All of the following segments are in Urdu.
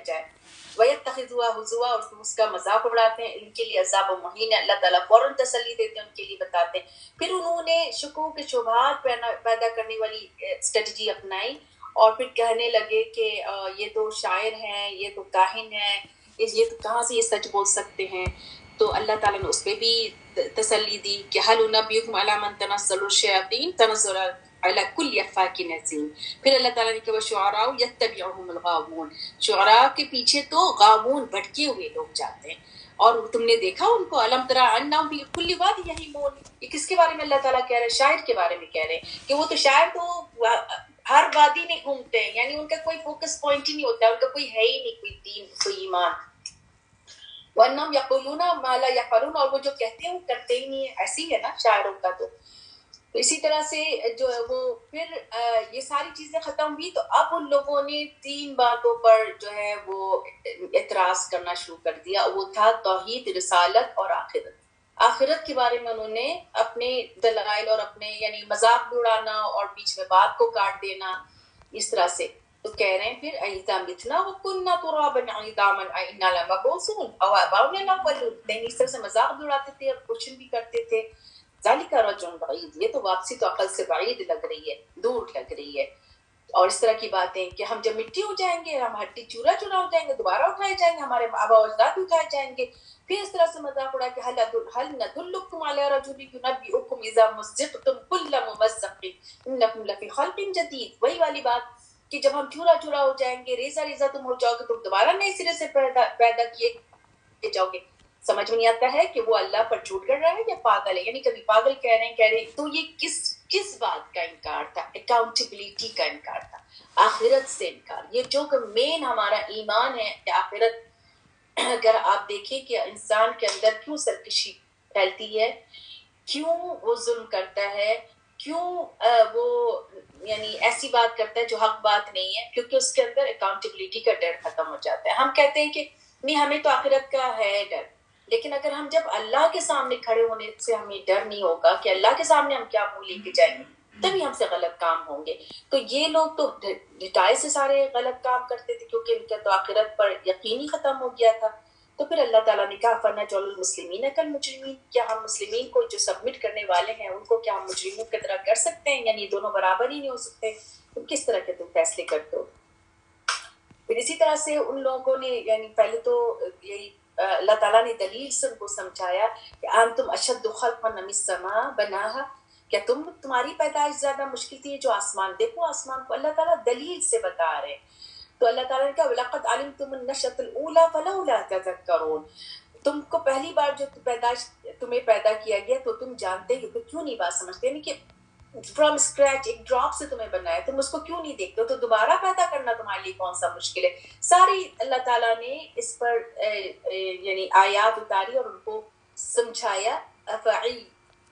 جائے. وَيَتَّخِذُوهَا هُزُوًا اور اس کا مذاق اڑاتے ہیں. ان کے لیے عذاب مہین ہے. اللہ تعالیٰ فوراً تسلی دیتے ہیں, ان کے لیے بتاتے ہیں. پھر انہوں نے شکوک شبہات پیدا کرنے والی اسٹریٹجی اپنائی اور پھر کہنے لگے کہ یہ تو شاعر ہیں, یہ تو کاہن ہیں, یہ کہاں سے یہ سچ بول سکتے ہیں. تو اللہ تعالیٰ نے اس پہ بھی تسلی دی کہ هل نبئکم علی من تنزل الشیاطین تنزل علی کل افاک نظیم. پھر اللہ تعالیٰ نے کہا وشعراء یتبعهم الغاوون, شعراء کے پیچھے تو غاوون بھٹکے ہوئے لوگ جاتے ہیں. اور تم نے دیکھا ان کو الم تری انہم فی کل واد یہیمون, یہ کس کے بارے میں اللہ تعالیٰ کہہ رہے ہیں؟ شاعر کے بارے میں کہہ رہے ہیں کہ وہ تو شاعر تو ہر وادی میں گھومتے ہیں, یعنی ان کا کوئی فوکس پوائنٹ ہی نہیں ہوتا, ان کا کوئی ہے ہی نہیں کوئی دین کوئی ایمان. وَأَنَّهُمْ يَقُولُونَ مَا لَا يَفْعَلُونَ, اور وہ جو کہتے ہیں وہ کرتے ہی نہیں ہے. ایسی ہے نا شاعروں کا. تو اسی طرح سے جو ہے وہ پھر یہ ساری چیزیں ختم ہوئی تو اب ان لوگوں نے 3 باتوں پر جو ہے وہ اعتراض کرنا شروع کر دیا. وہ تھا توحید, رسالت اور آخرت. آخرت کے بارے میں انہوں نے اپنے دلائل اور اپنے یعنی مذاق بھی اڑانا اور بیچ میں بات کو کاٹ دینا اس طرح سے. تو کہہ رہے ہیں پھر اِذَا مِتْنَا وَكُنَّا تُرَابًا عِظَامًا أَإِنَّا لَمَبْعُوثُونَ أَوْ آبَاؤُنَا الْأَوَّلُونَ. اس طرح سے مذاق بھی اڑاتے تھے اور کوشچن بھی کرتے تھے. ذَلِكَ رَجْعٌ بَعِيدٌ, یہ تو واپسی تو عقل سے بعید لگ رہی ہے, دور لگ رہی ہے. اور اس طرح کی باتیں کہ ہم جب مٹی ہو جائیں گے, ہم ہڈی چورا چورا ہو جائیں گے, دوبارہ اٹھائے جائیں گے, ہمارے آبا و اجداد اٹھائے جائیں گے. پھر اس طرح سے مذاق اڑا کہ هل ندلكم على رجل ينبئكم اذا مزقتم كل ممزق انكم لفي خلق جديد. وہی والی بات کہ جب ہم چورا چورا ہو جائیں گے, ریزہ ریزہ تم ہو جاؤ گے, تم دوبارہ نئے سرے سے پیدا کیے جاؤ گے. سمجھ میں نہیں آتا ہے کہ وہ اللہ پر جھوٹ کر رہا ہے یا پاگل ہے. یعنی کبھی پاگل کہہ رہے ہیں تو یہ کس بات کا انکار تھا؟ اکاؤنٹیبلٹی کا انکار تھا, آخرت سے انکار. یہ جو کہ مین ہمارا ایمان ہے کہ آخرت. اگر آپ دیکھیں کہ انسان کے اندر کیوں سرکشی پھیلتی ہے, کیوں وہ ظلم کرتا ہے, کیوں وہ یعنی ایسی بات کرتا ہے جو حق بات نہیں ہے, کیونکہ اس کے اندر اکاؤنٹیبلٹی کا ڈر ختم ہو جاتا ہے. ہم کہتے ہیں کہ نہیں ہمیں تو آخرت کا ہے ڈر, لیکن اگر ہم جب اللہ کے سامنے کھڑے ہونے سے ہمیں ڈر نہیں ہوگا کہ اللہ کے سامنے ہم کیا منہ لے کے جائیں گے, تبھی ہم سے غلط کام ہوں گے. تو یہ لوگ تو ڈٹائے سے سارے غلط کام کرتے تھے کیونکہ ان کا تو آخرت پر یقین ہی ختم ہو گیا تھا. تو پھر اللہ تعالیٰ نے کہا فَنَجْعَلُ الْمُسْلِمِينَ كَالْمُجْرِمِينَ, کیا ہم مسلمین کو جو سبمٹ کرنے والے ہیں ان کو کیا ہم مجرموں کی طرح کر سکتے ہیں؟ یعنی دونوں برابر ہی نہیں ہو سکتے. تم کس طرح کے تم فیصلے کرتے ہو؟ پھر اسی طرح سے ان لوگوں نے یعنی پہلے تو یہی اللہ تعالیٰ نے دلیل سے ان کو سمجھایا کہ انتم اشد خلقا من السماء بناها, کیا تمہاری پیدائش زیادہ مشکل تھی جو آسمان. دیکھو آسمان کو اللہ تعالیٰ دلیل سے بتا رہے ہیں. تو اللہ تعالیٰ نے کہا وَلَقَدْ عَلِمْتُمُ النَّشْأَةَ الْأُولَىٰ فَلَوْلَا تَذَكَّرُونَ, تم کو پہلی بار جو پیدائش تمہیں پیدا کیا گیا تو تم جانتے ہو تو کیوں نہیں بات سمجھتے, یعنی کہ فرام اسکریچ ایک ڈراپ سے تمہیں بنایا, تم اس کو کیوں نہیں دیکھتے ہو؟ تو دوبارہ پیدا کرنا تمہارے لیے کون سا مشکل ہے؟ ساری اللہ تعالیٰ نے اس پر یعنی آیات اتاری اور ان کو سمجھایا.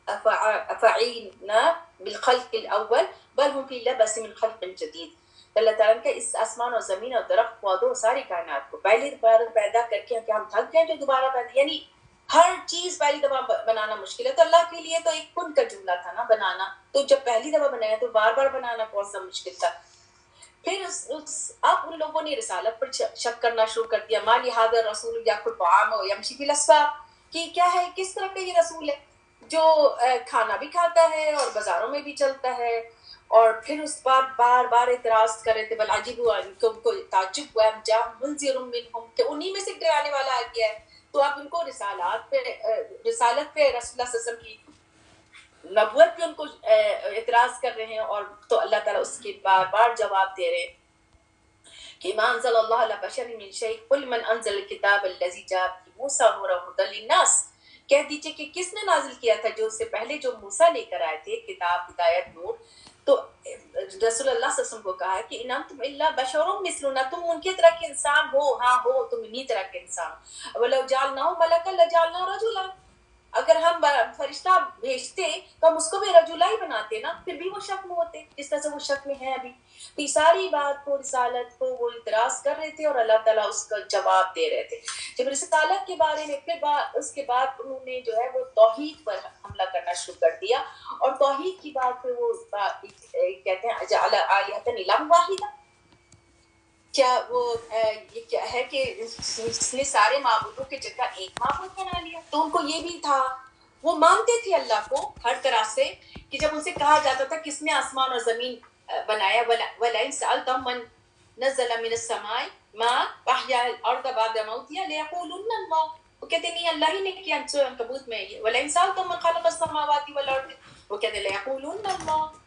افعینا بالخلق الاول بل هم فی لبس من خلق جدید. اللہ تعالیٰ نے اس آسمان اور زمین اور درخت پودوں ساری کائنات کو پہلی بار پیدا کر کے کہ ہم تھک گئے جو دوبارہ پیدا, یعنی ہر چیز پہلی دفعہ بنانا مشکل ہے. تو اللہ کے لیے تو ایک کن کا جملہ تھا نا بنانا, تو جب پہلی دفعہ بنایا تو بار بار بنانا کون سا مشکل تھا. پھر اب ان لوگوں نے رسالت پر شک کرنا شروع کر دیا. ما لهذا الرسول یاکل الطعام ویمشی فی الاسواق, کہ کیا ہے کس طرح کا یہ رسول ہے جو کھانا بھی کھاتا ہے اور بازاروں میں بھی چلتا ہے. اور پھر اس بار بار بار اعتراض کر رہے تھے. بل عجیب ہوا ان کو تعجب ہوا جا منذر منہم, کہ انہی میں سے ڈرانے والا آ گیا ہے. تو اب ان کو رسالت پہ رسول اللہ صلی اللہ علیہ وسلم کی نبوت پہ ان کو اعتراض کر رہے ہیں. اور تو اللہ تعالیٰ اس کے بار بار جواب دے رہے ہیں کہ ما انزل اللہ علی بشر من شیء قل من انزل الکتاب الذی جاء بموسیٰ نورا وہدی للناس. کہہ دیجئے کہ کس نے نازل کیا تھا جو اس سے پہلے جو موسیٰ لے کر آئے تھے کتاب ہدایت نور. تو رسول اللہ صلی اللہ علیہ وسلم کو کہا کہ ان انتم الا بشر مثلنا, تم ان کی طرح کے انسان ہو, ہاں ہو تم انہی طرح کے انسان. ولو جعلناه ملکا لجعلناه رجلا, اگر ہم فرشتہ بھیجتے تو ہم اس کو بھی رجولا ہی بناتے نا, پھر بھی وہ شک میں ہوتے جس طرح سے وہ شک میں ہے ابھی. تو یہ ساری بات کو رسالت کو وہ اعتراض کر رہے تھے اور اللہ تعالیٰ اس کا جواب دے رہے تھے. جب رسالت کے بارے میں پھر اس کے بعد انہوں نے جو ہے وہ توحید پر حملہ کرنا شروع کر دیا. اور توحید کی بات پہ وہ کہتے ہیں جعل آلہۃ الہ واحدہ, کیا وہ یہ کیا ہے کہ اس نے سارے معبودوں کی جگہ ایک معبود بنا لیا. تو ان کو یہ بھی تھا, وہ مانتے تھے اللہ کو ہر طرح سے, کہ جب ان سے کہا جاتا تھا کس نے آسمان اور زمین بنایا, وَلَئِنْ سَأَلْتَهُم مَّن نَزَّلَ مِنَ السَّمَاءِ مَاءً وَأَحْيَا الْأَرْضَ بَعْدَ مَوْتِهَا لَيَقُولُنَّ اللَّهُ. وہ کہتے نہیں اللہ ہی نے کیا. سورہ عنکبوت میں یہ وَلَئِنْ سَأَلْتَهُم مَّن خَلَقَ السَّمَاوَاتِ وَالْأَرْضَ, وہ کہتے لَيَقُولُنَّ اللَّهُ.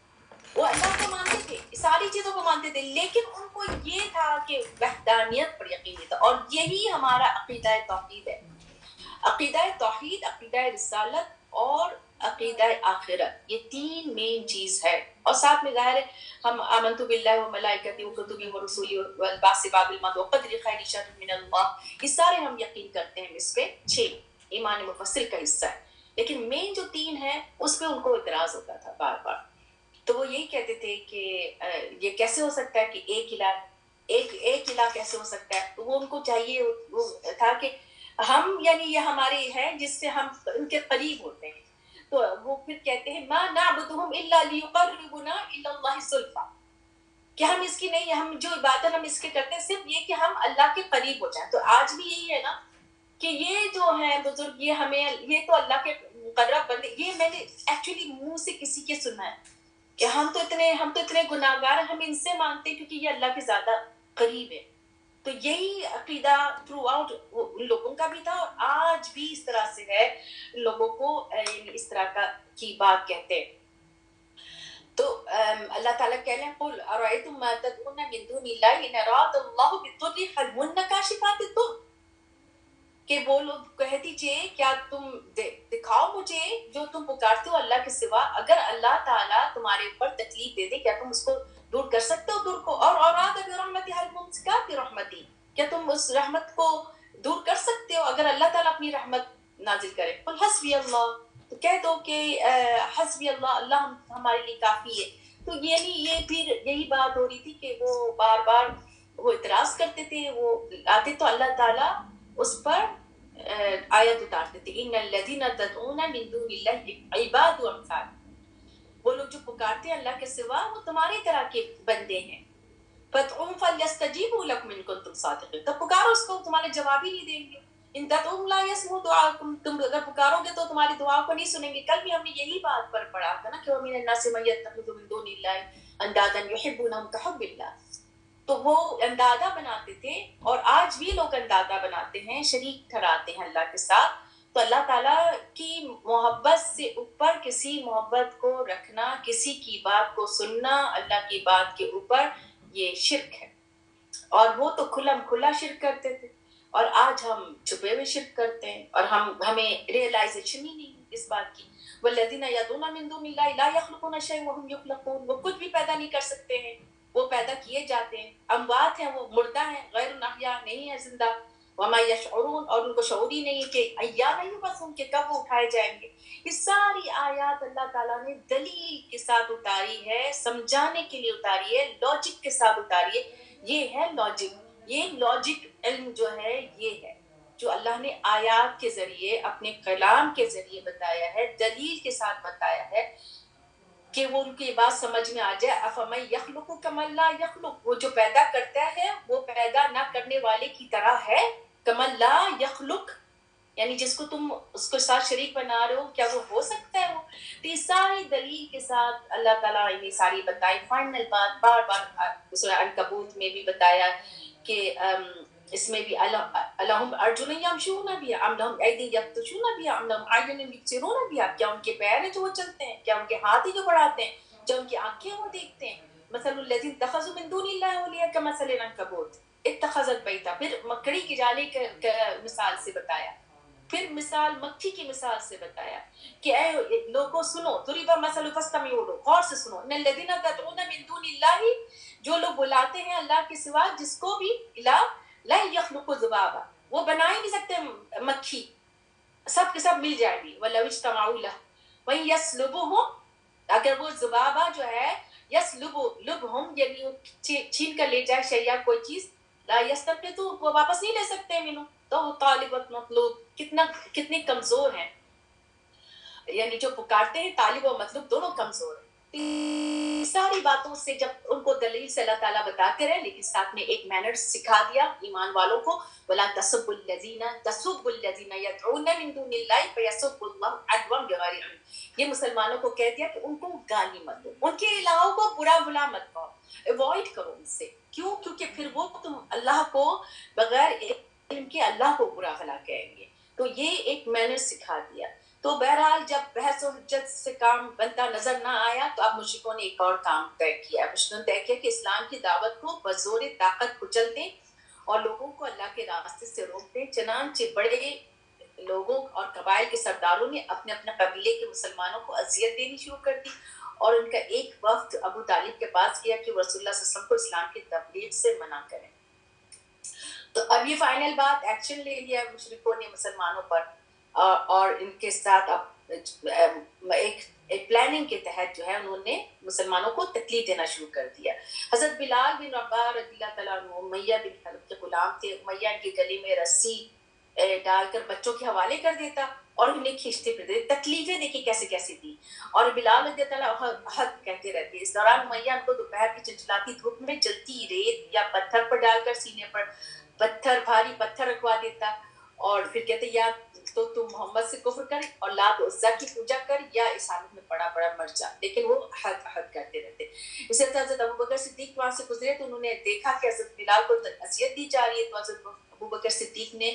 وہ اللہ کو مانتے تھے, ساری چیزوں کو مانتے تھے, لیکن ان کو یہ تھا کہ وحدانیت پر یقین تھا. اور یہی ہمارا عقیدہ توحید ہے. عقیدہ توحید, عقیدہ رسالت اور عقیدہ آخرت, یہ تین مین چیز ہے. اور ساتھ میں ظاہر ہے ہم آمنت باللہ و ملائکتہ و کتبہ و رسولہ والبعث بعد الموت وقدر خیر شر من اللہ, یہ سارے ہم یقین کرتے ہیں. اس پہ 6 ایمان مفصل کا حصہ ہے, لیکن مین جو 3 ہے اس پہ ان کو اعتراض ہوتا تھا بار بار. تو وہ یہی کہتے تھے کہ یہ کیسے ہو سکتا ہے کہ ایک الہ کیسے ہو سکتا ہے. تو وہ ان کو چاہیے وہ تھا کہ ہم یعنی یہ ہمارے ہیں جس سے ہم ان کے قریب ہوتے ہیں. تو وہ پھر کہتے ہیں ما نعبدهم الا ليقربونا الى الله زلفى, کہ ہم اس کی نہیں, ہم جو عبادت ہم اس کے کرتے ہیں صرف یہ کہ ہم اللہ کے قریب ہو جائیں. تو آج بھی یہی ہے نا کہ یہ جو ہے بزرگ, یہ ہمیں یہ تو اللہ کے مقرب بندے, یہ میں نے ایکچولی منہ سے کسی کے سنا ہے کہ ہم تو اتنے گناہگار, ہم ان سے مانگتے ہیں کیونکہ یہ اللہ کے زیادہ قریب ہے. تو یہی عقیدہ تھرو آؤٹ ان لوگوں کا بھی تھا, اور آج بھی اس طرح سے ہے. لوگوں کو اس طرح کی بات کہتے ہیں. تو اللہ تعالیٰ کہہ رہے ہیں قل ارأیتم ما تدعون من دون اللہ ان اراد اللہ بالضر هل هن کاشفات الضر, کہ وہ لوگ کہہ دیجئے کیا تم دکھاؤ مجھے جو تم پکارتے ہو اللہ کے سوا, اگر اللہ تعالیٰ تمہارے اوپر تکلیف دے دے کیا تم اس کو دور کر سکتے ہو دور کو, اور اراد برحمتی هل ممسکات برحمتی, کیا تم اس رحمت کو دور کر سکتے ہو اگر اللہ تعالیٰ اپنی رحمت نازل کرے. قل حسبی اللہ, تو کہہ دو کہ حسبی اللہ, اللہ ہمارے لیے کافی ہے. تو یعنی یہ پھر یہی بات ہو رہی تھی کہ وہ بار بار وہ اعتراض کرتے تھے. وہ آتے تو اللہ تعالیٰ اس پر آیت اتارتے تھے ان الذین تدعون من دون اللہ عباد امثال, وہ لوگ جو پکارتے ہیں اللہ کے سوا وہ تمہاری طرح کے بندے ہیں. فادعوهم فلیستجیبوا لکم ان کنتم صادقین, تب پکارو اس کو, تمہارے جواب ہی نہیں دیں گے. ان تدعوهم لا يسمعوا دعاءکم, تم اگر پکارو گے تو تمہاری دعا کو نہیں سنیں گے. کل بھی ہم نے یہی بات پر پڑھا تھا نا کہ ومن الناس من يتخذ من دون اللہ اندادا یحبونهم کحب اللہ. تو وہ اندادہ بناتے تھے, اور آج بھی لوگ اندادہ بناتے ہیں, شریک ٹھہراتے ہیں اللہ کے ساتھ. تو اللہ تعالیٰ کی محبت سے اوپر کسی محبت کو رکھنا, کسی کی بات کو سننا اللہ کی بات کے اوپر, یہ شرک ہے. اور وہ تو کھلا شرک کرتے تھے, اور آج ہم چھپے ہوئے شرک کرتے ہیں, اور ہمیں ریئلائزیشن ہی نہیں اس بات کی. والذین یدعون من دون اللہ لا یخلقون شیئا وهم یخلقون, وہ کچھ بھی پیدا نہیں کر سکتے ہیں, وہ پیدا کیے جاتے ہیں. اموات ہیں, وہ مردہ ہیں, غیر احیاء, نہیں ہے زندہ. وما یشعرون, اور ان کو شعور ہی نہیں کہ ایان یبعثون, کہ کب وہ اٹھائے جائیں گے. یہ ساری آیات اللہ تعالیٰ نے دلیل کے ساتھ اتاری ہے, سمجھانے کے لیے اتاری ہے, لاجک کے ساتھ اتاری ہے. یہ ہے لاجک, یہ لاجک علم جو ہے یہ ہے جو اللہ نے آیات کے ذریعے اپنے کلام کے ذریعے بتایا ہے, دلیل کے ساتھ بتایا ہے, کہ وہ ان کی بات سمجھ میں آ جائے. افمن یخلق کمن لا یخلق, وہ جو پیدا کرتا ہے وہ پیدا نہ کرنے والے کی طرح ہے. کمن لا یخلق یعنی جس کو تم اس کو ساتھ شریک بنا رہے ہو, کیا وہ ہو سکتا ہے وہ. تو یہ ساری دلیل کے ساتھ اللہ تعالیٰ نے ساری بتائی. فائنل بات بار بار سورہ عنکبوت میں بھی بتایا کہ اس میں بھی الہم ارجل یمشون بہا ام لہم ایدی یبطشون بہا ام لہم اعین یبصرون بہا, کیا ان کے پیر ہیں جو وہ چلتے ہیں, کیا ان کے ہاتھ ہیں جو بڑھاتے ہیں, جو ان کی آنکھیں وہ دیکھتے ہیں. مثل الذین اتخذوا من دون اللہ اولیاء کمثل العنکبوت اتخذت بیتا, پھر مکڑی کی جالی کا مثال سے بتایا, پھر مثال مکھی کی مثال سے بتایا کہ اے لوگوں سنو, ضرب مثل فاستمعوا له, غور سے سنو. ان الذین تدعون من دون اللہ, جو لوگ بلاتے ہیں اللہ کے سوا جس کو بھی الہ, لا یخلق ذبابا, وہ بنا ہی نہیں سکتے مکھی, سب کے سب مل جائے گی. ولو اجتمعوا له وان یسلبهم, اگر وہ ذبابہ جو ہے لبهم یعنی وہ چھین کر لے جائے شیئا کوئی چیز, لا یستنقذوا, وہ واپس نہیں لے سکتے منو. تو وہ طالب و مطلوب کتنے کمزور ہیں, یعنی جو پکارتے ہیں طالب و مطلوب دونوں کمزور ہیں. ساری باتوں سے جب ان کو دلیل سے اللہ تعالیٰ بتاتے رہے، لیکن ساتھ میں ایک مینرز سکھا دیا ایمان والوں کو، وَلَا تَسُبُّوا الَّذِينَ يَدْعُونَ مِن دُونِ اللَّهِ فَيَسُبُّوا اللَّهَ عَدْوًا بِغَيْرِ عِلْمٍ۔ یہ مسلمانوں کو کہہ دیا کہ ان کو گالی مت دو، ان کے الہوں کو برا بلا مت کہو، اوائڈ کرو ان سے۔ کیوں؟ کیونکہ پھر وہ تم اللہ کو بغیر علم کے اللہ کو برا بھلا کہیں گے۔ تو یہ ایک مینرز سکھا دیا۔ تو بہرحال جب بحث و حجت سے کام بنتا نظر نہ آیا تو اب مشرکوں نے ایک اور کام طے کیا۔ مشرکوں نے طے کیا کہ اسلام کی دعوت کو بزور طاقت کچل دیں اور لوگوں کو اللہ کے راستے سے روک دیں۔ چنانچہ بڑے لوگوں اور قبائل کے سرداروں نے اپنے اپنے قبیلے کے مسلمانوں کو اذیت دینی شروع کر دی، اور ان کا ایک وفد ابو طالب کے پاس گیا کہ وہ رسول اللہ صلی اللہ علیہ وسلم کو اسلام کی تبلیغ سے منع کریں۔ تو اب یہ فائنل بات ایکشن لے لیا مشرکوں نے مسلمانوں پر، اور ان کے ساتھ اب ایک پلاننگ کے تحت جو ہے انہوں نے مسلمانوں کو تکلیف دینا شروع کر دیا۔ حضرت بلال بن رباح رضی اللہ تعالیٰ عنہ امیہ بن خلف کے غلام تھے۔ امیہ ان کے گلے میں رسی ڈال کر بچوں کے حوالے کر دیتا اور انہیں کھینچتے پھرتے، تکلیفیں دیکھیں کیسے کیسے دی، اور بلال رضی اللہ تعالیٰ حق کہتے رہتے۔ اس دوران امیہ ان کو دوپہر کی چلچلاتی دھوپ میں جلتی ریت یا پتھر پر ڈال کر سینے پر بھاری پتھر رکھوا دیتا، اور پھر کہتے یا تو تم محمد سے کفر کر اور لات عزا کی پوجا کر یا اس حالت میں پڑا مر جا، لیکن وہ حد کرتے رہتے۔ اسی طرح حضرت ابو بکر صدیق وہاں سے گزرے تو انہوں نے دیکھا کہ حضرت بلال کو اذیت دی جا رہی ہے، تو حضرت ابو بکر صدیق نے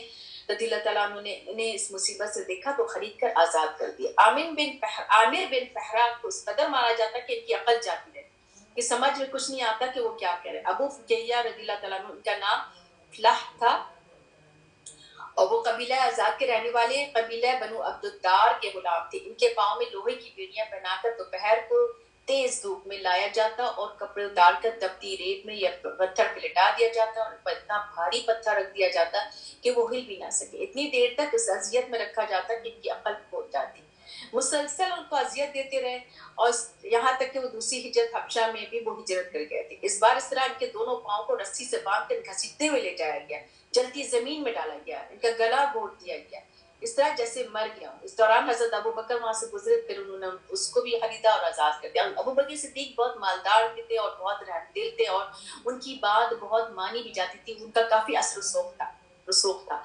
رضی اللہ تعالیٰ عنہ نے انہیں اس مصیبت سے دیکھا تو خرید کر آزاد کر دیا۔ عامر بن فہرا کو اس قدر مارا جاتا کہ ان کی عقل جاتی رہتی کہ سمجھ میں کچھ نہیں آتا کہ وہ کیا کہہ رہے۔ ابو فکیہ رضی اللہ تعالیٰ عنہ، ان کا نام فلاح تھا، اور وہ قبیلہ آزاد کے رہنے والے قبیلہ بنو عبد الدار کے غلام تھے۔ ان کے پاؤں میں لوہے کی بیڑیاں پہنا کر دوپہر کو تیز دھوپ میں لایا جاتا اور کپڑے اتار کر تپتی ریت میں یا پتھر پہ لٹا دیا جاتا اور اتنا بھاری پتھر رکھ دیا جاتا کہ وہ ہل بھی نہ سکے۔ اتنی دیر تک اس اذیت میں رکھا جاتا کہ ان کی عقل کھو جاتی۔ مسلسل ان کو اذیت دیتے رہے، اور یہاں تک کہ وہ دوسری ہجرت حبشہ میں بھی وہ ہجرت کر گئے تھے۔ اس بار اس طرح ان کے دونوں پاؤں کو رسی سے باندھ کر گھسیٹتے ہوئے لے جایا گیا، جلتی زمین میں ڈالا گیا، ان کا گلا گھونٹ دیا گیا، اس طرح جیسے مر گیا۔ اس دوران حضرت ابو بکر وہاں سے گزرے، پھر انہوں نے اس کو بھی خریدا اور آزاد کر دیا۔ ابو بکر صدیق بہت مالدار بھی تھے اور بہت رحم دل تھے، اور ان کی بات بہت مانی بھی جاتی تھی، ان کا کافی اثر رسوخ تھا۔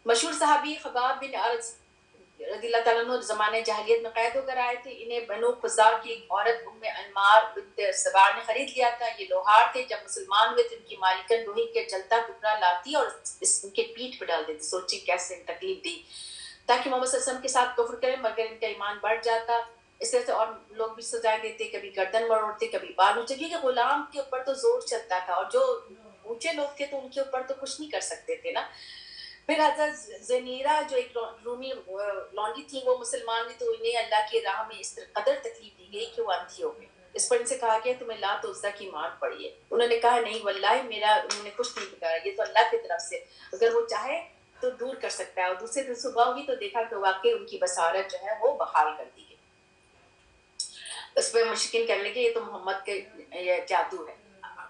مشہور صحابی خباب بن عرض رضی اللہ تعالیٰ عنہ زمانے جاہلیت میں قید ہو کر آئے تھے۔ انہیں بنو خزاع کی ایک عورت ام انمار بنت سبا نے خرید لیا تھا۔ یہ لوہار تھے، جب مسلمان ہوئے تو ان کی مالکن لوہے کے جلتا ٹکڑا لاتی اور ان کے پیٹھ پہ ڈال دیتی۔ سوچیں کیسے تکلیف دی تاکہ محمد صلی اللہ علیہ وسلم کے ساتھ کفر کریں، مگر ان کا ایمان بڑھ جاتا۔ اس طرح سے اور لوگ بھی سزائیں دیتے، کبھی گردن مروڑتے، کبھی بال نوچتے، کیونکہ غلام کے اوپر تو زور چلتا تھا، اور جو اونچے لوگ تھے تو ان کے اوپر تو کچھ نہیں کر سکتے تھے نا۔ پھر حضرت زنیرہ جو ایک رومی لونڈی تھی، وہ مسلمان تھی، تو انہیں اللہ کی راہ میں اس قدر تکلیف دی گئی کہ وہ اندھی ہو گئی۔ اس پر ان سے کہا گیا تمہیں لات و عزا کی مار پڑی ہے۔ انہوں نے کہا نہیں واللہ انہوں نے کچھ نہیں بتایا، یہ تو اللہ کی طرف سے، اگر وہ چاہے تو دور کر سکتا ہے۔ اور دوسرے دن صبح ہوئی تو دیکھا کہ واقعی ان کی بصارت جو ہے وہ بحال کر دی گئی۔ اس پہ مشکین کرنے کے یہ تو محمد کے یہ جادو ہے۔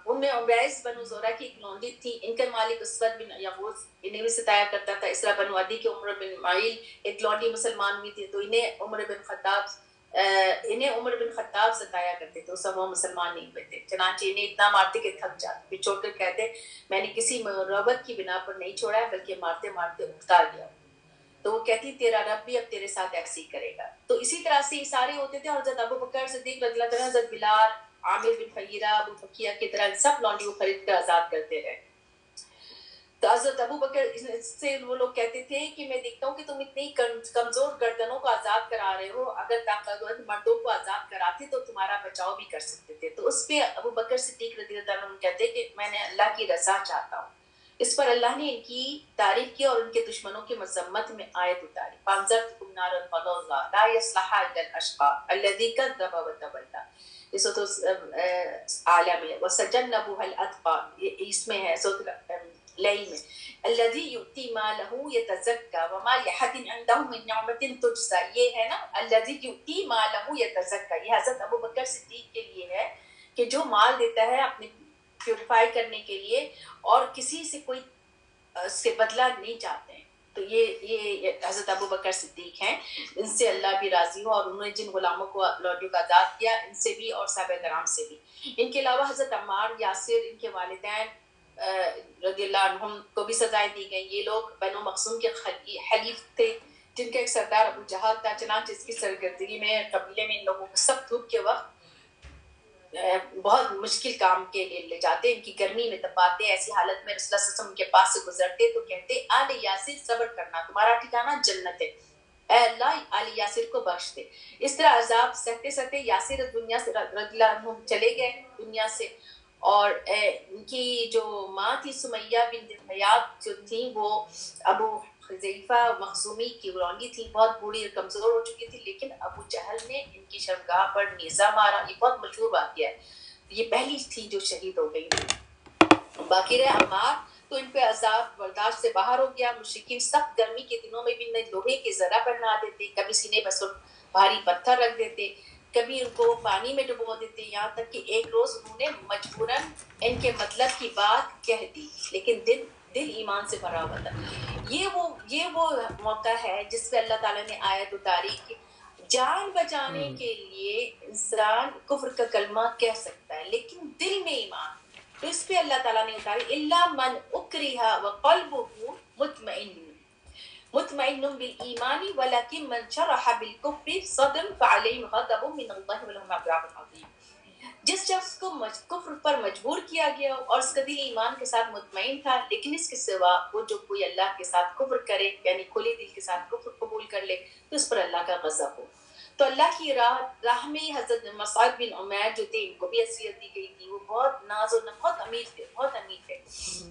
ان میں عبیس بنو زورہ کی ایک لونڈی تھی، ان کا مالک اسود بن یغوث انہیں بھی ستایا کرتا تھا۔ اس طرح بنو عدی کے عمر بن معیل ایک لونڈی مسلمان ہوئی تھی، تو انہیں عمر بن خطاب ستایا کرتے تھے، اس وقت وہ مسلمان نہیں ہوئے تھے۔ چنانچہ انہیں اتنا مارتے کہ تھک جاتے، پھر چھوڑ کر کہتے میں نے کسی مروت کی بنا پر نہیں چھوڑا ہے، بلکہ مارتے مارتے اکتا گیا۔ تو وہ کہتی تیرا رب بھی اب تیرے ساتھ ایسے ہی کرے گا۔ تو اسی طرح سے اشارے ہوتے تھے، اور حضرت ابو بکر صدیق رضی اللہ تعالیٰ، حضرت بلال، عامر بن فہیرہ، ابو فکیہ کی طرح سب لونڈی کو خرید کر آزاد کرتے رہے۔ تو حضرت ابو بکر سے وہ لوگ کہتے تھے کہ میں دیکھتا ہوں کہ تم اتنی کمزور گردنوں کو آزاد کرا رہے ہو، اگر طاقتور مردوں کو آزاد کراتے تو تمہارا بچاؤ بھی کر سکتے تھے۔ تو اس پہ ابو بکر صدیق رضی اللہ عنہ کہتے کہ میں نے اللہ کی رضا چاہتا ہوں۔ اس پر اللہ نے ان کی تعریف کی اور ان کے دشمنوں کی مذمت میں آیت اتاری، فَانذَرْتُكُمْ نَارًا تَلَظَّىٰ لَا يَصْلَاهَا إِلَّا الْأَشْقَىٰ الَّذِي كَذَّبَ وَتَوَلَّىٰ۔ یہ سورۃ اعلیٰ میں، وَسَجَنَّبُهَا الْأَتْقَىٰ، اس میں ہے سورۃ لیل میں، الَّذِي يُؤْتِي مَالَهُ يَتَزَكَّىٰ وَمَا لِأَحَدٍ عِندَهُ مِن نِّعْمَةٍ تُجْزَىٰ۔ یہ ہے نا الَّذِي يُؤْتِي مَالَهُ يَتَزَكَّىٰ، یہ حضرت ابو بکر صدیق کے لیے ہے کہ جو مال دیتا ہے اپنے پیوریفائی کرنے کے لیے، اور کسی سے کوئی اس سے بدلہ نہیں چاہتے ہیں، تو یہ حضرت ابو بکر صدیق ہیں، ان سے اللہ بھی راضی ہو، اور انہوں نے جن غلاموں کو لوٹیوں کا آزاد کیا ان سے بھی اور صحابہ کرام سے بھی۔ ان کے علاوہ حضرت عمار، یاسر، ان کے والدین رضی اللہ عنہم کو بھی سزائیں دی گئیں۔ یہ لوگ بنو مخزوم کے حلیف تھے، جن کا ایک سردار ابو جہل تھا، چنانچہ اس کی سرگردگی میں قبیلے میں ان لوگوں کو سخت دھوپ کے وقت بہت مشکل کام کے لیے لے جاتے، ان کی گرمی میں تپاتے، ایسی حالت میں رسول اللہ صلی اللہ علیہ وسلم کے پاس سے گزرتے تو کہتے آل یاسر صبر کرنا، تمہارا ٹھکانہ جنت ہے، اے اللہ آل یاسر کو بخش دے۔ اس طرح عذاب سہتے سہتے یاسر دنیا سے رضی اللہ عنہ چلے گئے دنیا سے، اور ان کی جو ماں تھی سمیہ بنت حیات جو تھی، وہ ابو حذیفہ مخزومی کی غلام تھی، بہت بوڑھی اور کمزور ہو چکی تھی، لیکن ابو جہل نے ان کی شرمگاہ پر نیزہ مارا۔ یہ بہت مشہور واقعہ ہے، یہ پہلی تھی جو شہید ہو گئی تھی۔ باقی رہے عمار، تو ان پہ عذاب برداشت سے باہر ہو گیا۔ مشرکین سخت گرمی کے دنوں میں بھی انہیں لوہے کے ذرہ پہنا دیتے، کبھی سینے پر بھاری پتھر رکھ دیتے، کبھی ان کو پانی میں ڈبو دیتے، یہاں تک کہ ایک روز انہوں نے مجبوراً ان کے مطلب کی بات کہہ دی، لیکن دل ایمان سے بھرا ہوا تھا۔ یہ وہ موقع ہے جس پہ اللہ تعالیٰ نے آیت اتاری کہ جان بچانے کے لیے انسان کفر کا کلمہ کہہ سکتا ہے، لیکن دل میں ایمان، تو اس پہ اللہ تعالیٰ نے اتاری الا من اکرہ وقلبہ مطمئن بالایمان ولکن من شرح بالکفر صدر فعلیہم غضب من اللہ ولہم عذاب عظیم۔ جس شخص کو کفر پر مجبور کیا گیا اور اس کا دل ایمان کے ساتھ مطمئن تھا، لیکن اس کے سوا وہ جو کوئی اللہ کے ساتھ کفر کرے، یعنی کھلے دل کے ساتھ کفر قبول کر لے، تو اس پر اللہ کا غضب ہو۔ تو اللہ کی راہ میں حضرت مصعب بن عمیر جو تھے، ان کو بھی حیثیت دی گئی تھی۔ وہ بہت ناز و نم، بہت امیر تھے،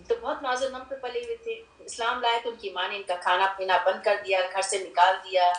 تو بہت ناز و نم پہ پلے ہوئے تھے۔ اسلام لائے تو ان کی ماں نے ان کا کھانا پینا بند کر دیا، گھر سے نکال دیا،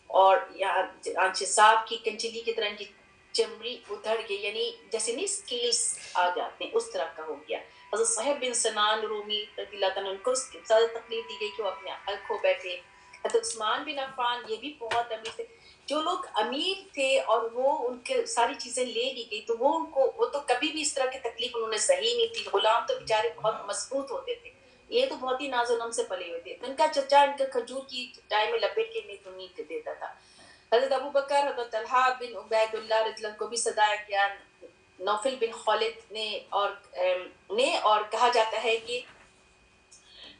اور یہاں صاحب کی کنچلی کی طرح ان کی چمڑی ادھڑ گئی، یعنی جیسے نہیں اسکیلز آ جاتے ہیں اس طرح کا ہو گیا۔ حضرت صہیب بن سنان رومی رضی اللہ تعالیٰ ان کو زیادہ تکلیف دی گئی کہ وہ اپنے عقل کھو بیٹھے۔ حضرت عثمان بن عفان، یہ بھی بہت امیر تھے۔ جو لوگ امیر تھے اور وہ ان کے ساری چیزیں لے لی گئی، تو وہ تو کبھی بھی اس طرح کی تکلیف انہوں نے سہی نہیں تھی۔ غلام تو بیچارے بہت مضبوط ہوتے تھے، یہ تو بہت ہی ناز و نم سے پلے ہوئے تھے۔ ان کا چچا ان کا کھجور کی چٹائی میں لپیٹ کے نیند دیتا تھا۔ حضرت ابو بکر، حضرت طلحہ بن عبید اللہ رضی اللہ کو بھی سزایا گیا، نوفل بن خالد نے اور کہا جاتا ہے کہ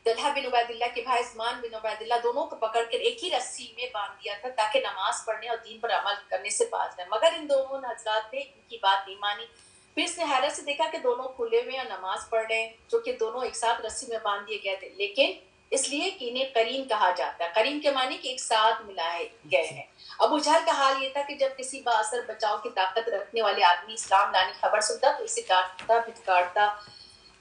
طلحہ بن عبید اللہ کے بھائی عثمان بن عبید اللہ دونوں کو پکڑ کر ایک ہی رسی میں باندھ دیا تھا تاکہ نماز پڑھنے اور دین پر عمل کرنے سے باز رہے، مگر ان دونوں حضرات نے ان کی بات نہیں مانی۔ پھر اس نے حیرت سے دیکھا کہ دونوں کھلے ہوئے ہیں، نماز پڑھ رہے ہیں، جو کہ دونوں ایک ساتھ رسی میں باندھ دیے گئے تھے، لیکن اس لیے کہ انہیں قرین کہا جاتا ہے۔ قرین کے معنی کہ ایک ساتھ ملائے گئے ہیں۔ ابو جہل کا حال یہ تھا کہ جب کسی با اثر بچاؤ کی طاقت رکھنے والے آدمی اسلام لانے کی خبر سنتا تو اسے ڈانٹتا پھٹکارتا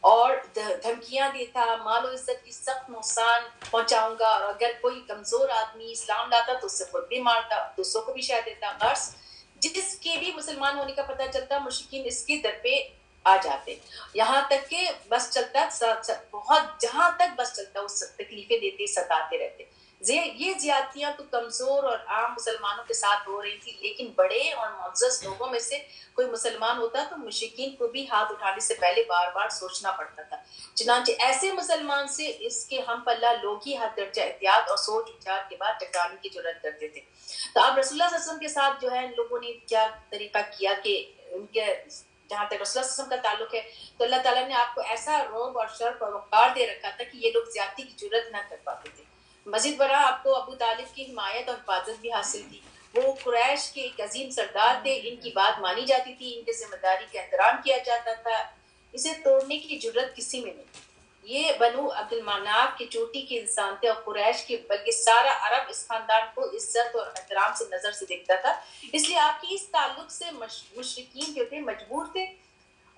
اور دھمکیاں دیتا، مال و عزت کی سخت نقصان پہنچاؤں گا، اور اگر کوئی کمزور آدمی اسلام لاتا تو اسے خود بھی مارتا، دوسروں کو بھی شاید دیتا۔ غرض جس کے بھی مسلمان ہونے کا پتہ چلتا مشرکین اس کے در پہ آ جاتے، یہاں تک کہ بس چلتا، بہت جہاں تک بس چلتا وہ تکلیفیں دیتے، ستاتے رہتے۔ یہ زیادتیاں تو کمزور اور عام مسلمانوں کے ساتھ ہو رہی تھی، لیکن بڑے اور معزز لوگوں میں سے کوئی مسلمان ہوتا تو مشرکین کو بھی ہاتھ اٹھانے سے پہلے بار بار سوچنا پڑتا تھا۔ چنانچہ ایسے مسلمان سے اس کے ہم پلہ لوگ ہی حد درجہ احتیاط اور سوچ وچار کے بعد ٹکرانے کی جرات کرتے تھے۔ تو اب رسول اللہ صلی اللہ علیہ وسلم کے ساتھ جو ہے ان لوگوں نے کیا طریقہ کیا کہ ان کے جہاں تک رسول اللہ صلی اللہ علیہ وسلم کا تعلق ہے تو اللہ تعالیٰ نے آپ کو ایسا رعب اور شرف اور وقار دے رکھا تھا کہ یہ لوگ زیادتی کی جرات نہ کر پاتے تھے۔ مزید برآں آپ کو ابو طالب کی حمایت اور حفاظت بھی حاصل تھی۔ وہ قریش کے ایک عظیم سردار تھے، ان کی بات مانی جاتی تھی، ان کی ذمہ داری کا احترام کیا جاتا تھا، اسے توڑنے کی جرات کسی میں نہیں۔ یہ بنو عبد المناف کی چوٹی کے انسان تھے، اور قریش کے بلکہ سارا عرب اس خاندان کو عزت اور احترام سے نظر سے دیکھتا تھا، اس لیے آپ کی اس تعلق سے مشرکین جو تھے مجبور تھے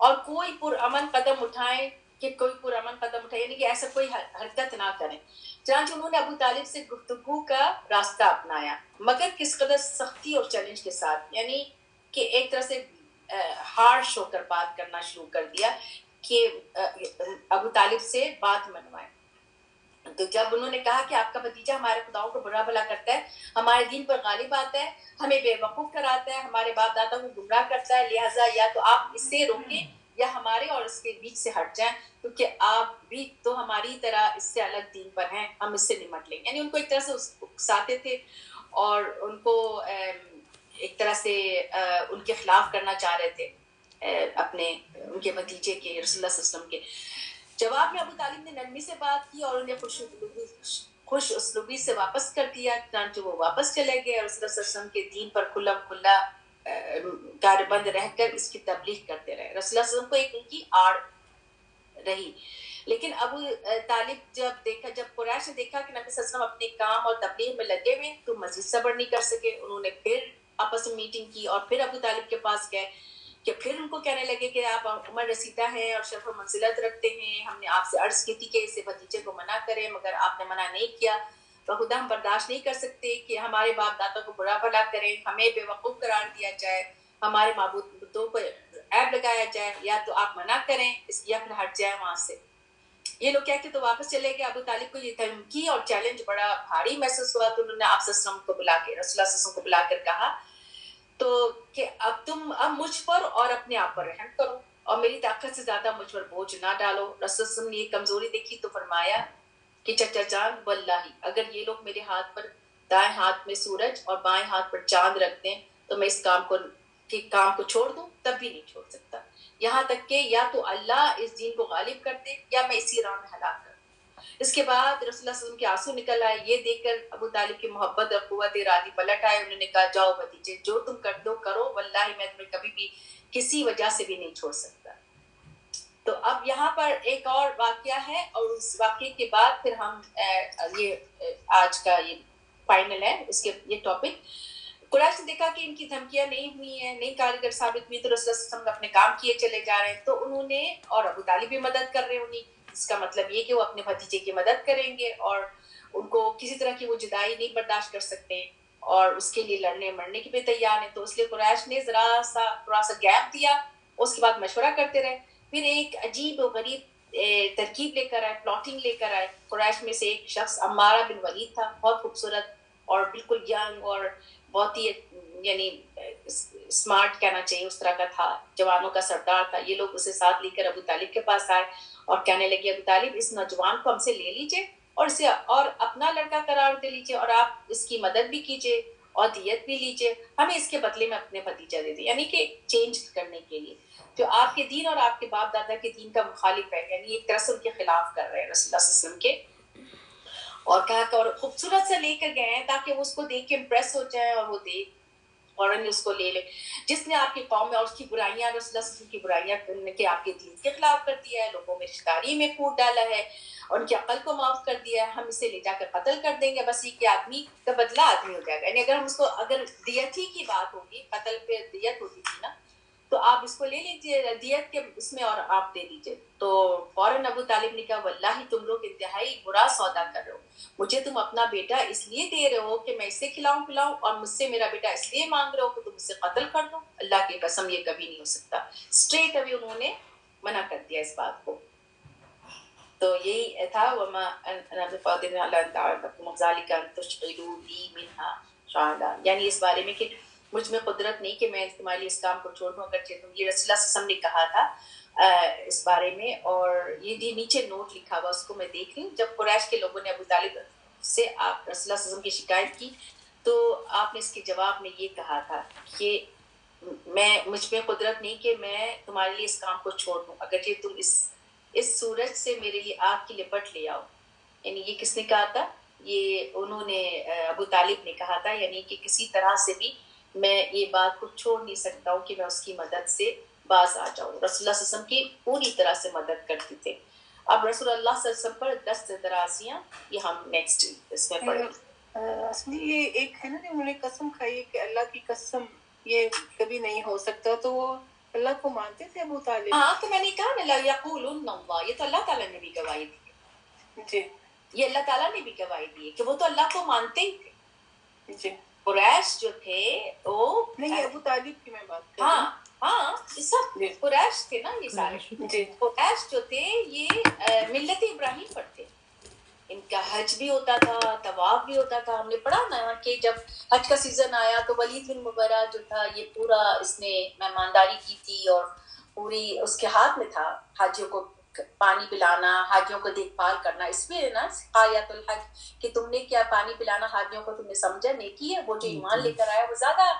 اور کوئی پرامن قدم اٹھائیں یعنی کہ ایسا کوئی حرکت نہ کریں۔ چنانچہ انہوں نے ابو طالب سے گفتگو کا راستہ اپنایا، مگر کس قدر سختی اور چیلنج کے ساتھ، یعنی کہ ایک طرح سے ہارش ہو کر بات کرنا شروع کر دیا کہ ابو طالب سے بات منوائیں۔ تو جب انہوں نے کہا کہ آپ کا بھتیجا ہمارے خداؤں کو برا بھلا کرتا ہے، ہمارے دین پر غالب آتا ہے، ہمیں بے وقوف کراتا ہے، ہمارے باپ دادا کو گمراہ کرتا ہے، لہٰذا یا تو آپ اس سے روکیں یا ہمارے اور اس کے بیچ سے ہٹ جائیں، کیونکہ آپ بھی تو ہماری طرح اس سے الگ دین پر ہیں، ہم اس سے نمٹ لیں گے. یعنی ان کو ایک طرح سے اکساتے تھے اور ان کو ایک طرح سے ان کے خلاف کرنا چاہ رہے تھے اپنے ان کے بھتیجے کے رسول اللہ صلی اللہ علیہ وسلم کے. جواب میں ابو طالب نے نرمی سے بات کی اور انہیں خوش اسلوبی سے واپس کر دیا، چنانچہ وہ واپس چلے گئے اور رسول اللہ صلی اللہ علیہ وسلم کے دین پر کھلا کار بند رہ کر اس کی تبلیغ کرتے رہے. رسول اللہ صلی اللہ علیہ وسلم کو ایک ان کی آڑ رہی. لیکن ابو طالب جب قریش نے دیکھا کہ نبی صلی اللہ علیہ وسلم اپنے کام اور تبلیغ میں لگے ہوئے تو مزید صبر نہیں کر سکے. انہوں نے پھر آپس میں میٹنگ کی اور پھر ابو طالب کے پاس گئے کہ پھر ان کو کہنے لگے کہ آپ عمر رسیدہ ہیں اور شرف و منزلت رکھتے ہیں، ہم نے آپ سے عرض کی تھی کہ اسے بھتیجے کو منع کریں مگر آپ نے منع نہیں کیا. بخدا ہم برداشت نہیں کر سکتے کہ ہمارے باپ دادا کو برا بھلا کریں، ہمیں بے وقوف قرار دیا جائے، ہمارے معبودوں کو عیب لگایا جائے، یا تو آپ منع کریں یا پھر ہٹ جائیں وہاں سے. یہ لوگ کہہ کے تو واپس چلے گئے. ابو طالب کو یہ دھمکی اور چیلنج بڑا بھاری محسوس ہوا تو انہوں نے آپ صلی اللہ علیہ وسلم کو بلا کے رسول اللہ صلی اللہ علیہ وسلم کو بلا کر کہا تو کہ اب تم مجھ پر اور اپنے آپ پر رحم کرو اور میری طاقت سے زیادہ مجھ پر بوجھ نہ ڈالو. رسول اللہ صلی اللہ علیہ وسلم نے یہ کمزوری دیکھی تو فرمایا کہ چچا جان واللہ اگر یہ لوگ میرے ہاتھ پر دائیں ہاتھ میں سورج اور بائیں ہاتھ پر چاند رکھ دیں تو میں اس کام کو چھوڑ دوں تب بھی نہیں چھوڑ سکتا، یہاں تک کہ یا تو اللہ اس دین کو غالب کر دے یا میں اسی راہ میں ہلاک کر دوں. اس کے بعد رسول اللہ صلی اللہ علیہ وسلم کے آنسو نکل آئے. یہ دیکھ کر ابو طالب کی محبت اور قوت ارادی پلٹ آئے. انہوں نے کہا جاؤ بھتیجے جو تم کر دو کرو، واللہ میں تمہیں کبھی بھی کسی وجہ سے بھی نہیں چھوڑ سکتا. تو اب یہاں پر ایک اور واقعہ ہے اور اس واقعے کے بعد پھر ہم یہ آج کا یہ فائنل ہے اس کے یہ ٹاپک. قریش نے دیکھا کہ ان کی دھمکیاں نہیں ہوئی ہیں، نہیں کارگر ثابت ہوئی تو رسول اللہ صلی اللہ علیہ وسلم اپنے کام کیے چلے جا رہے ہیں. تو انہوں نے اور ابو طالب بھی مدد کر رہے انہیں، اس کا مطلب یہ کہ وہ اپنے بھتیجے کی مدد کریں گے اور ان کو کسی طرح کی وہ جدائی نہیں برداشت کر سکتے اور اس کے لیے لڑنے مرنے کی بھی تیار ہیں. تو اس لیے قریش نے تھوڑا سا گیپ دیا، اس کے بعد مشورہ کرتے رہے. پھر ایک عجیب و غریب ترکیب لے کر آئے، پلاٹنگ لے کر آئے. قریش میں سے ایک شخص عمارہ بن ولید تھا، بہت خوبصورت اور بالکل ینگ اور بہت ہی یعنی اسمارٹ کہنا چاہیے اس طرح کا تھا، جوانوں کا سردار تھا. یہ لوگ اسے ساتھ لے کر ابو طالب کے پاس آئے اور کہنے لگے ابو طالب اس نوجوان کو ہم سے لے لیجئے اور اسے اور اپنا لڑکا قرار دے لیجئے اور آپ اس کی مدد بھی کیجئے اور دیت بھی لیجئے، ہمیں اس کے بدلے میں اپنے بھتیجا دے دیں. یعنی کہ چینج کرنے کے لیے جو آپ کے دین اور آپ کے باپ دادا کے دین کا مخالف ہے، یعنی ایک طرح سے ان کے خلاف کر رہے ہیں رسول اللہ صلی اللہ علیہ وسلم کے. اور کہا کہ اور خوبصورت سے لے کر گئے ہیں تاکہ وہ اس کو دیکھ کے امپریس ہو جائے اور وہ دیکھ فوراً اس کو لے لے. جس نے آپ کی قوم میں اور اس کی برائیاں رسول اللہ صلی اللہ علیہ وسلم کی برائیاں کرنے کے آپ کے دین کے خلاف کر دیا ہے، لوگوں میں رشتہ داری میں پھوٹ ڈالا ہے اور ان کی عقل کو معاف کر دیا ہے، ہم اسے لے جا کر قتل کر دیں گے، بس یہ کہ آدمی کا بدلہ آدمی ہو جائے گا. یعنی اگر ہم اس کو اگر دیت ہی کی بات ہوگی، قتل پہ دیت ہوتی تھی نا، تو آپ اس کو لے لیجیے دیت کے اس میں اور آپ دے دیجیے. تو فوراً ابو طالب نے کہا واللہ تم لوگ انتہائی برا سودا کر رہے ہو، مجھے تم اپنا بیٹا اس لیے دے رہے ہو کہ میں اسے کھلاؤں پلاؤں اور مجھ سے میرا بیٹا اس لیے مانگ رہے ہو کہ تم اسے قتل کر دو. اللہ کی قسم یہ کبھی نہیں ہو سکتا. اسٹریٹ ابھی انہوں نے منع کر دیا اس بات کو. تو یہی تھا وما انا بقادر علی ان تعلموا ذلك ان تشغلوا بي منها شغلا، یعنی اس بارے میں کہ مجھ میں قدرت نہیں کہ میں تمہارے لیے اس کام کو چھوڑ دوں. اگرچہ تم یہ رسول اللہ صلی اللہ علیہ وسلم نے کہا تھا اس بارے میں. اور یہ نیچے نوٹ لکھا ہوا اس کو میں دیکھ لوں. جب قریش کے لوگوں نے ابو طالب سے آپ رسول اللہ صلی اللہ علیہ وسلم کی شکایت کی تو آپ نے اس کے جواب میں یہ کہا تھا کہ مجھ میں قدرت نہیں کہ میں تمہارے لیے اس کام کو چھوڑ دوں اگرچہ تم اس سورج سے میرے لیے آگ کی لپٹ لے آؤ. یعنی یہ کس نے کہا تھا؟ یہ انہوں نے ابو طالب نے کہا تھا، یعنی کہ کسی طرح سے بھی میں یہ بات کو چھوڑ نہیں سکتا ہوں کہ میں اس کی مدد سے باز آ جاؤں. رسول اللہ صلی اللہ علیہ وسلم کی پوری طرح سے مدد کرتے تھے. اب رسول اللہ صلی اللہ علیہ وسلم پر 10 درازیاں یہ ہم نیکسٹ اس میں پڑھیں. یہ ایک ہے نا کہ انہوں نے قسم کھائی کہ اللہ کی قسم یہ کبھی نہیں ہو سکتا، تو وہ اللہ کو مانتے تھے ابو طالب؟ ہاں تو میں نے کہا نا یقولون اللہ، یہ تو اللہ تعالیٰ نے بھی گواہی دی. جی یہ اللہ تعالیٰ نے بھی گواہی دی کہ وہ تو اللہ کو مانتے ہی تھے. جی قریش جو تھے وہ نہیں، ابو طالب کی میں بات کر ہاں یہ سب قریش تھے نا، یہ سارے قریش جو تھے یہ ملت ابراہیم پر تھے. ان کا حج بھی ہوتا تھا، طواف بھی ہوتا تھا. ہم نے پڑھا نا کہ جب حج کا سیزن آیا تو ولید بن مغیرہ جو تھا یہ پورا اس نے مہمانداری کی تھی اور پوری اس کے ہاتھ میں تھا، حاجیوں کو پانی پلانا، حاجیوں کو دیکھ بھال کرنا. اس میں نا آیات الحج کہ تم نے کیا پانی پلانا حاجیوں کو تم نے سمجھا نیکی ہے. وہ جو ایمان لے کر آیا وہ زیادہ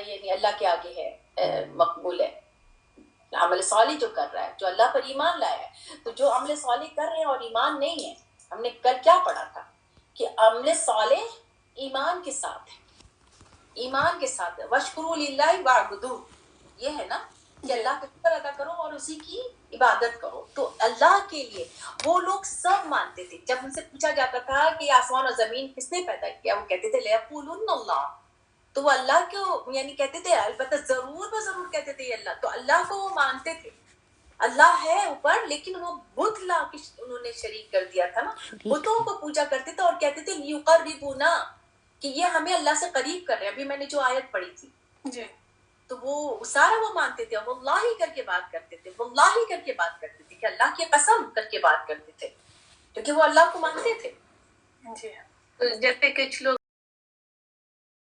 یعنی اللہ کے آگے ہے مقبول ہے. عمل صالح جو کر رہا ہے، جو اللہ پر ایمان لایا ہے. تو جو عمل صالح کر رہے ہیں اور ایمان نہیں ہے، ہم نے کل کیا پڑھا تھا کہ عمل صالح ایمان کے ساتھ ہے، ایمان کے ساتھ ہے. وَاشْكُرُوا لِلَّهِ وَاعْبُدُوهُ، یہ ہے نا کہ اللہ کا شکر ادا کرو اور اسی کی عبادت کرو. تو اللہ کے لیے وہ لوگ سب مانتے تھے. جب ان سے پوچھا جاتا تھا کہ آسمان اور زمین کس نے پیدا کیا، وہ کہتے تھے لَيَقُولُنَّ اللَّهُ. تو وہ اللہ کو یعنی کہتے تھے، البتہ ضرور کہتے تھے یہ اللہ. تو اللہ کو وہ مانتے تھے، اللہ ہے اوپر، لیکن وہ بت لا کے انہوں نے شریک کر دیا تھا نا. بتوں کو پوجا کرتے تھے اور کہتے تھے لِيُقَرِّبُونَا، کہ یہ ہمیں اللہ سے قریب کر رہے ہیں. ابھی میں نے جو آیت پڑھی تھی جی تو وہ سارا وہ مانتے تھے. واللہ کر کے بات کرتے تھے، واللہ کر کے بات کرتے تھے، کہ اللہ کی قسم کر کے بات کرتے تھے، کیونکہ وہ اللہ کو مانتے تھے. جی جیسے کچھ لوگ